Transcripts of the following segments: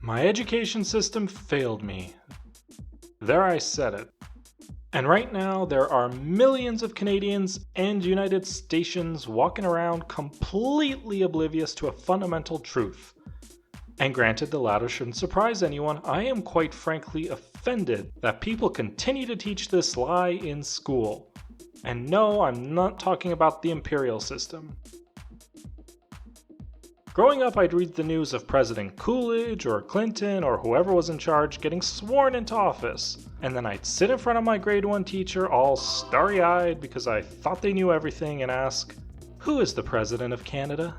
My education system failed me. There I said it. And right now, there are millions of Canadians and United Stations walking around completely oblivious to a fundamental truth. And granted, the latter shouldn't surprise anyone, I am quite frankly offended that people continue to teach this lie in school. And no, I'm not talking about the imperial system. Growing up, I'd read the news of President Coolidge or Clinton or whoever was in charge getting sworn into office. And then I'd sit in front of my grade 1 teacher all starry-eyed because I thought they knew everything and ask, "Who is the President of Canada?"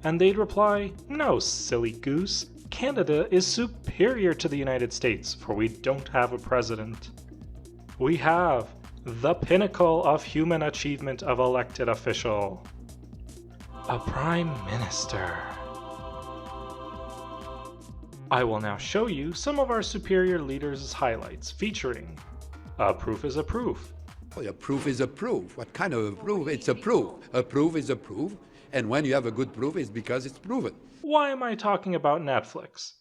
And they'd reply, "No, silly goose. Canada is superior to the United States, for we don't have a president. We have the pinnacle of human achievement of elected official. A Prime Minister." I will now show you some of our superior leaders' highlights featuring "A proof is a proof." A proof is a proof. What kind of a proof? It's a proof. A proof is a proof. And when you have a good proof, it's because it's proven. Why am I talking about Netflix?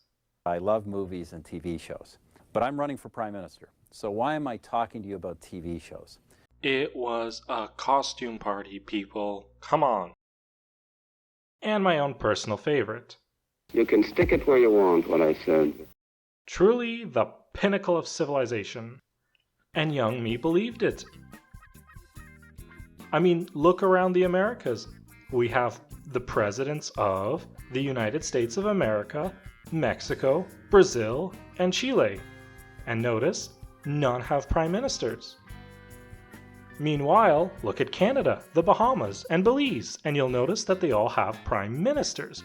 I love movies and TV shows, but I'm running for Prime Minister. So why am I talking to you about TV shows? It was a costume party, people. Come on. And my own personal favorite. You can stick it where you want, what I said. Truly the pinnacle of civilization. And young me believed it. I mean, look around the Americas. We have the presidents of the United States of America, Mexico, Brazil, and Chile. And notice, none have prime ministers. Meanwhile, look at Canada, the Bahamas, and Belize, and you'll notice that they all have prime ministers,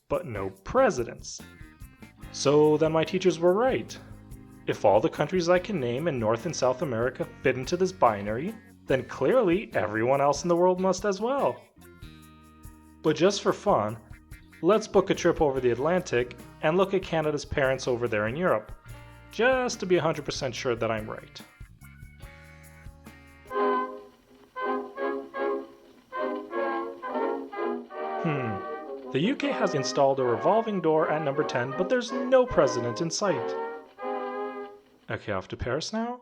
but no presidents. So then my teachers were right. If all the countries I can name in North and South America fit into this binary, then clearly everyone else in the world must as well. But just for fun, let's book a trip over the Atlantic and look at Canada's parents over there in Europe, just to be 100% sure that I'm right. The UK has installed a revolving door at number 10, but there's no president in sight. Okay, off to Paris now.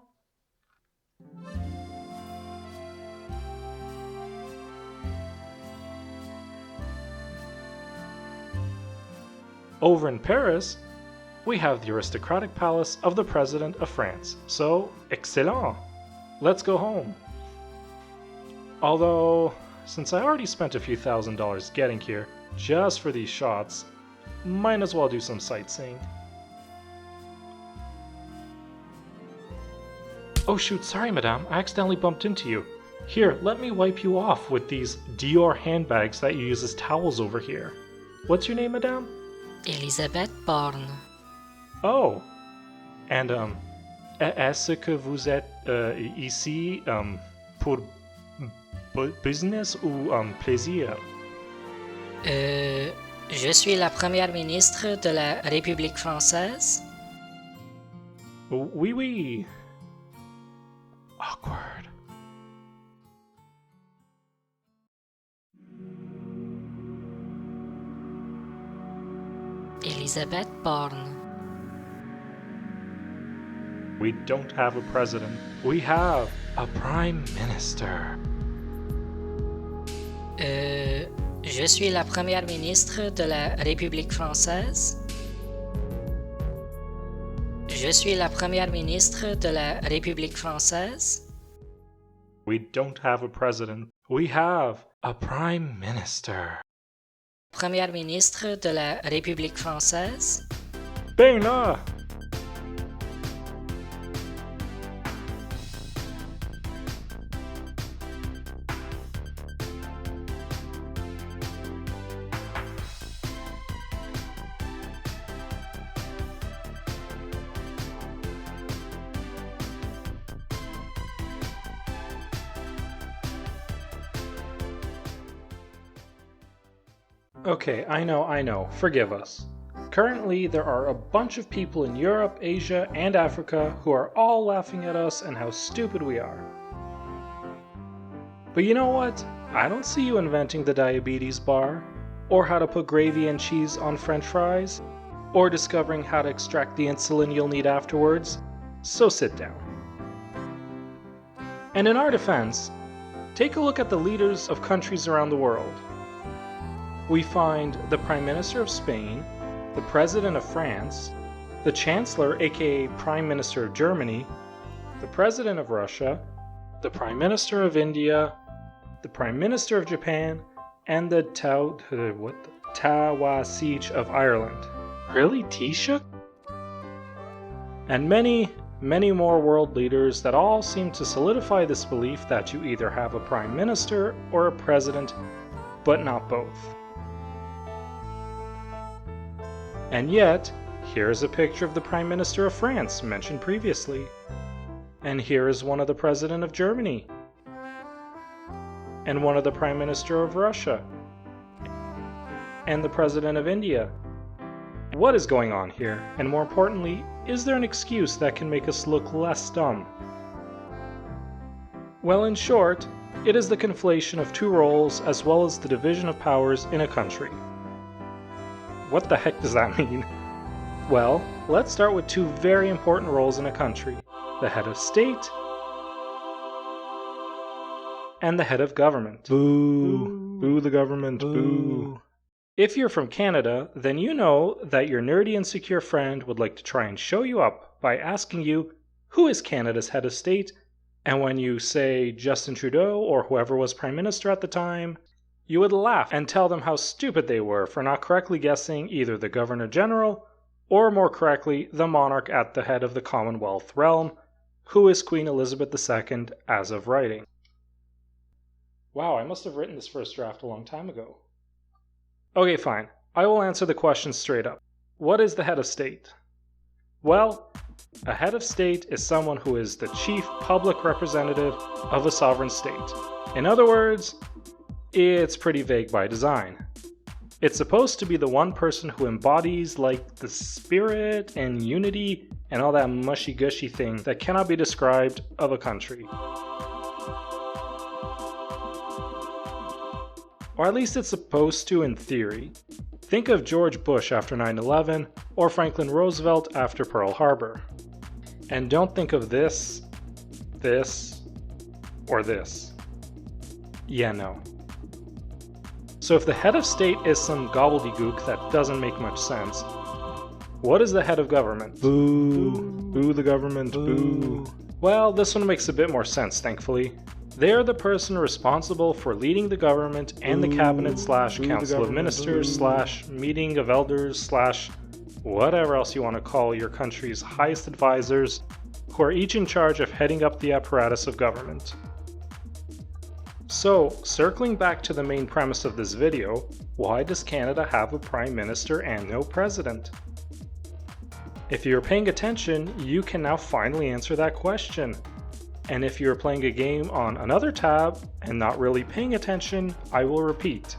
Over in Paris, we have the aristocratic palace of the President of France. So, excellent! Let's go home. Although, since I already spent a few $1,000s getting here, just for these shots, might as well do some sightseeing. Oh shoot, sorry madame, I accidentally bumped into you. Here, let me wipe you off with these Dior handbags that you use as towels over here. What's your name, madame? Elisabeth Borne. Oh, and est-ce que vous êtes ici pour business ou plaisir? Je suis la première ministre de la République française. Oui, oui. Awkward. Elisabeth Borne. We don't have a president. We have a prime minister. Je suis la première ministre de la République française. Je suis la première ministre de la République française. We don't have a president. We have a prime minister. Première ministre de la République française. Ben là! Okay, I know, forgive us. Currently, there are a bunch of people in Europe, Asia, and Africa who are all laughing at us and how stupid we are. But you know what? I don't see you inventing the diabetes bar, or how to put gravy and cheese on French fries. or discovering how to extract the insulin you'll need afterwards, so sit down. And in our defense, take a look at the leaders of countries around the world. We find the Prime Minister of Spain, the President of France, the Chancellor aka Prime Minister of Germany, the President of Russia, the Prime Minister of India, the Prime Minister of Japan, and the Taoiseach of Ireland. Really, Taoiseach? And many, many more world leaders that all seem to solidify this belief that you either have a Prime Minister or a President, but not both. And yet, here's a picture of the Prime Minister of France mentioned previously. And here is one of the President of Germany. And one of the Prime Minister of Russia. And the President of India. What is going on here? And more importantly, is there an excuse that can make us look less dumb? Well, in short, it is the conflation of two roles as well as the division of powers in a country. What the heck does that mean? Well, let's start with two very important roles in a country: the head of state and the head of government. Boo! Boo the government, boo! If you're from Canada, then you know that your nerdy insecure friend would like to try and show you up by asking you, who is Canada's head of state? And when you say Justin Trudeau or whoever was Prime Minister at the time, you would laugh and tell them how stupid they were for not correctly guessing either the Governor General or, more correctly, the monarch at the head of the Commonwealth realm, who is Queen Elizabeth II as of writing. Wow, I must have written this first draft a long time ago. Okay, fine. I will answer the question straight up. What is the head of state? Well, a head of state is someone who is the chief public representative of a sovereign state. In other words, it's pretty vague by design. It's supposed to be the one person who embodies like the spirit and unity and all that mushy-gushy thing that cannot be described of a country. Or at least it's supposed to in theory. Think of George Bush after 9/11 or Franklin Roosevelt after Pearl Harbor. And don't think of this, or this. Yeah, no. So if the head of state is some gobbledygook that doesn't make much sense, what is the head of government? Boo! Boo the government, boo! Well, this one makes a bit more sense, thankfully. They are the person responsible for leading the government and the cabinet / council of ministers / meeting of elders / whatever else you want to call your country's highest advisors, who are each in charge of heading up the apparatus of government. So, circling back to the main premise of this video, why does Canada have a Prime Minister and no President? If you're paying attention, you can now finally answer that question. And if you're playing a game on another tab and not really paying attention, I will repeat.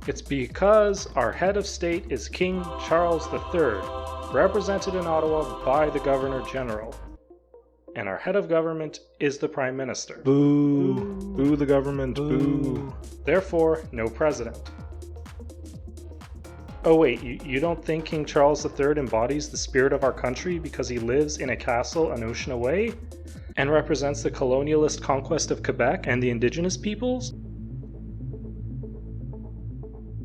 It's because our head of state is King Charles III, represented in Ottawa by the Governor General. And our head of government is the Prime Minister. Boo! Boo the government, boo! Therefore, no president. Oh wait, you don't think King Charles III embodies the spirit of our country because he lives in a castle an ocean away? And represents the colonialist conquest of Quebec and the indigenous peoples?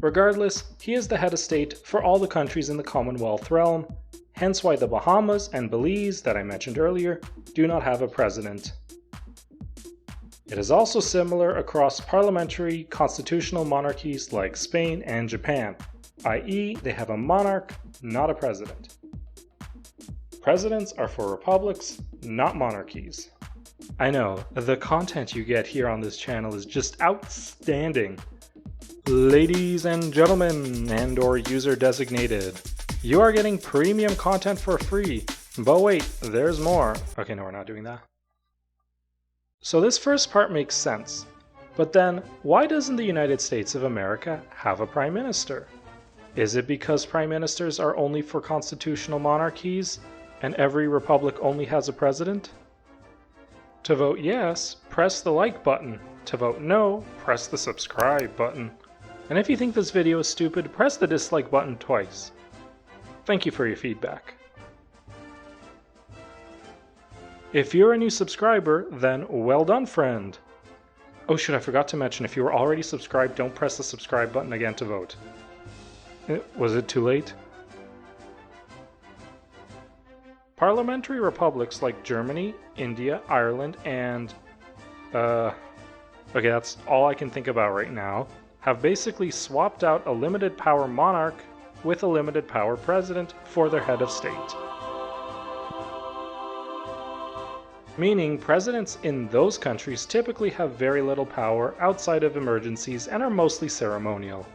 Regardless, he is the head of state for all the countries in the Commonwealth realm, hence why the Bahamas and Belize, that I mentioned earlier, do not have a president. It is also similar across parliamentary constitutional monarchies like Spain and Japan, i.e. they have a monarch, not a president. Presidents are for republics, not monarchies. I know, the content you get here on this channel is just outstanding. Ladies and gentlemen, and/or user designated, you are getting premium content for free. But wait, there's more. Okay, no, we're not doing that. So this first part makes sense. But then, why doesn't the United States of America have a prime minister? Is it because prime ministers are only for constitutional monarchies, and every republic only has a president? To vote yes, press the like button. To vote no, press the subscribe button. And if you think this video is stupid, press the dislike button twice. Thank you for your feedback. If you're a new subscriber, then well done, friend. Oh shoot, I forgot to mention, if you were already subscribed, don't press the subscribe button again to vote. Was it too late? Parliamentary republics like Germany, India, Ireland, and... okay, that's all I can think about right now, have basically swapped out a limited power monarch with a limited power president for their head of state. Meaning presidents in those countries typically have very little power outside of emergencies and are mostly ceremonial.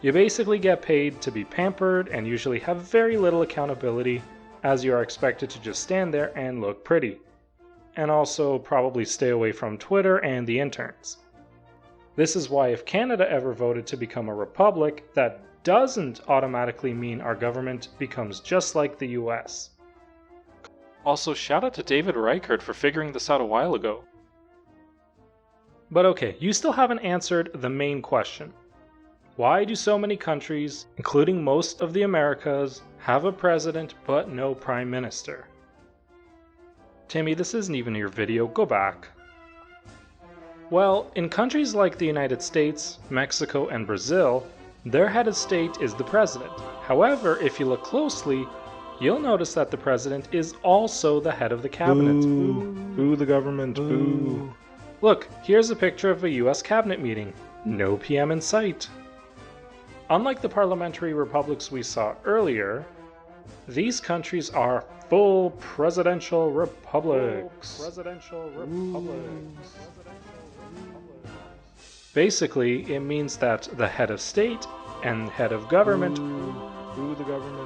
You basically get paid to be pampered and usually have very little accountability, as you are expected to just stand there and look pretty. And also probably stay away from Twitter and the interns. This is why if Canada ever voted to become a republic, that doesn't automatically mean our government becomes just like the US. Also, shout out to David Reichert for figuring this out a while ago. But okay, you still haven't answered the main question. Why do so many countries, including most of the Americas, have a president but no prime minister? Timmy, this isn't even your video, go back. Well, in countries like the United States, Mexico, and Brazil, their head of state is the president. However, if you look closely, you'll notice that the president is also the head of the cabinet. Boo the government, boo. Look, here's a picture of a US cabinet meeting. No PM in sight. Unlike the parliamentary republics we saw earlier, these countries are full presidential republics. Basically, it means that the head of state and head of government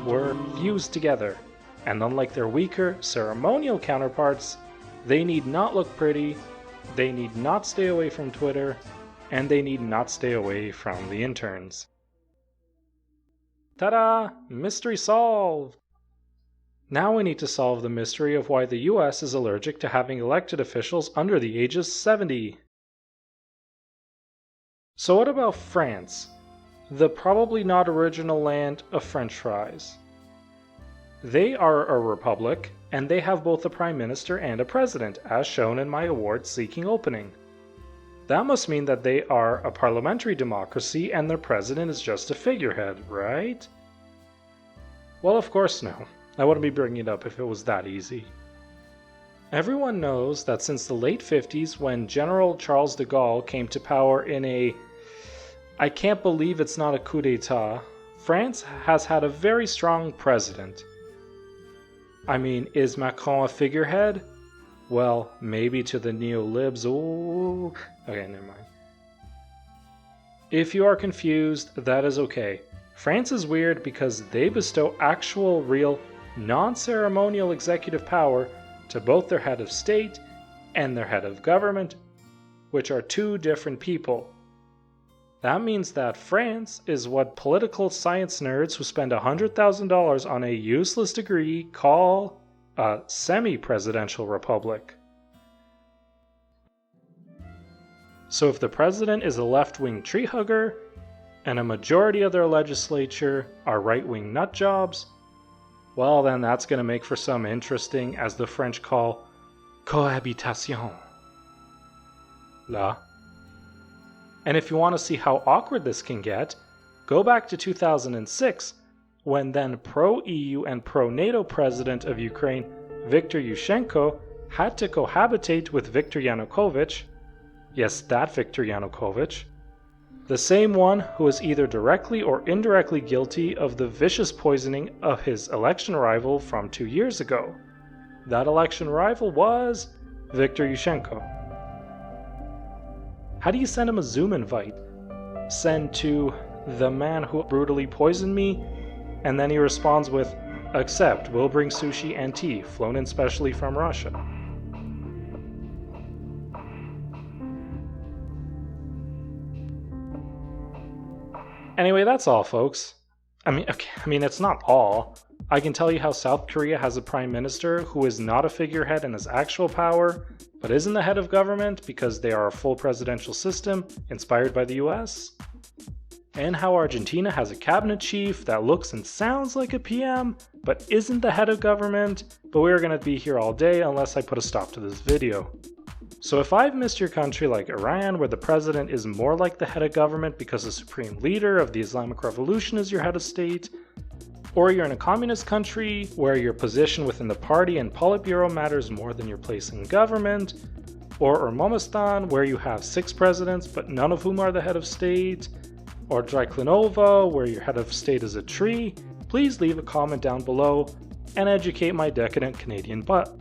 were fused together, and unlike their weaker ceremonial counterparts, they need not look pretty, they need not stay away from Twitter, and they need not stay away from the interns. Ta-da! Mystery solved! Now we need to solve the mystery of why the US is allergic to having elected officials under the age of 70. So what about France? The probably not original land of French fries. They are a republic, and they have both a prime minister and a president, as shown in my award-seeking opening. That must mean that they are a parliamentary democracy and their president is just a figurehead, right? Well, of course no. I wouldn't be bringing it up if it was that easy. Everyone knows that since the late 50s, when General Charles de Gaulle came to power in a... I can't believe it's not a coup d'etat, France has had a very strong president. I mean, is Macron a figurehead? Well, maybe to the neo-libs. Ooh. Okay, never mind. If you are confused, that is okay. France is weird because they bestow actual, real, non-ceremonial executive power to both their head of state and their head of government, which are two different people. That means that France is what political science nerds who spend $100,000 on a useless degree call a semi-presidential republic. So if the president is a left-wing tree hugger, and a majority of their legislature are right-wing nutjobs, well then that's going to make for some interesting, as the French call, cohabitation. La. And if you want to see how awkward this can get, go back to 2006, when then pro-EU and pro-NATO president of Ukraine, Viktor Yushchenko, had to cohabitate with Viktor Yanukovych, yes, that Viktor Yanukovych, the same one who was either directly or indirectly guilty of the vicious poisoning of his election rival from 2 years ago. That election rival was Viktor Yushchenko. How do you send him a Zoom invite? Send to the man who brutally poisoned me, and then he responds with, "Accept, we'll bring sushi and tea, flown in specially from Russia." Anyway, that's all, folks. I mean, it's not all. I can tell you how South Korea has a prime minister who is not a figurehead in his actual power, but isn't the head of government because they are a full presidential system inspired by the US. and how Argentina has a cabinet chief that looks and sounds like a PM, but isn't the head of government, but we're gonna be here all day unless I put a stop to this video. So if I've missed your country like Iran, where the president is more like the head of government because the supreme leader of the Islamic Revolution is your head of state, or you're in a communist country where your position within the party and Politburo matters more than your place in government, or Urmomistan, where you have 6 presidents but none of whom are the head of state, or Dryklinova, where your head of state is a tree, please leave a comment down below and educate my decadent Canadian butt.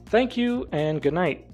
Thank you and good night.